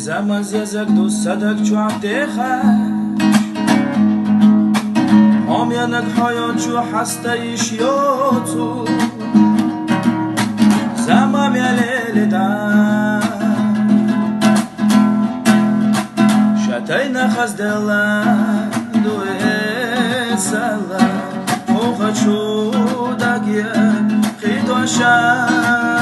بزم از یزک دو صدک چو عبدخش آمینک حیات چو هسته ایش یوتو زمم یلیل دن شتای نخز دلن دوی سلن اوخا چو دگیه خیدو شن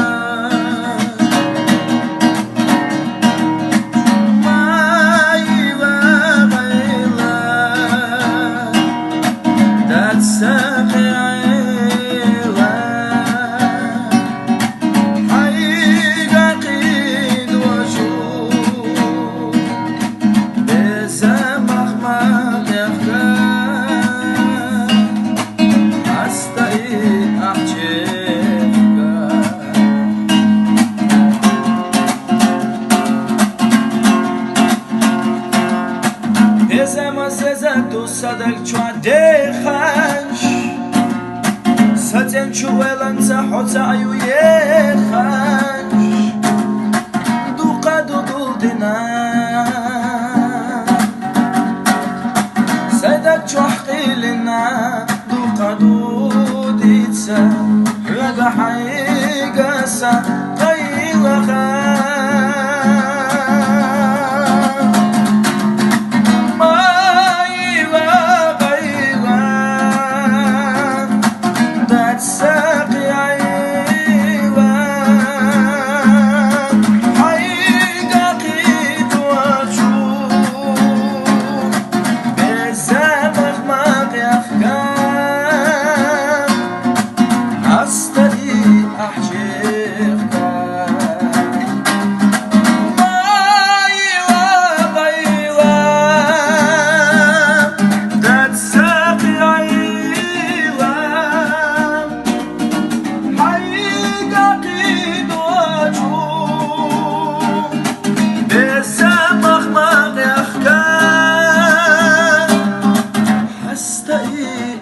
صدق چو عدخش ستن چو ولن زحوت عیوی خش دو قد و دو دنا صدق چو حقیلنا دو قد و دیتسا رد حیقسا قیل خش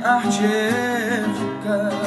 أحجرك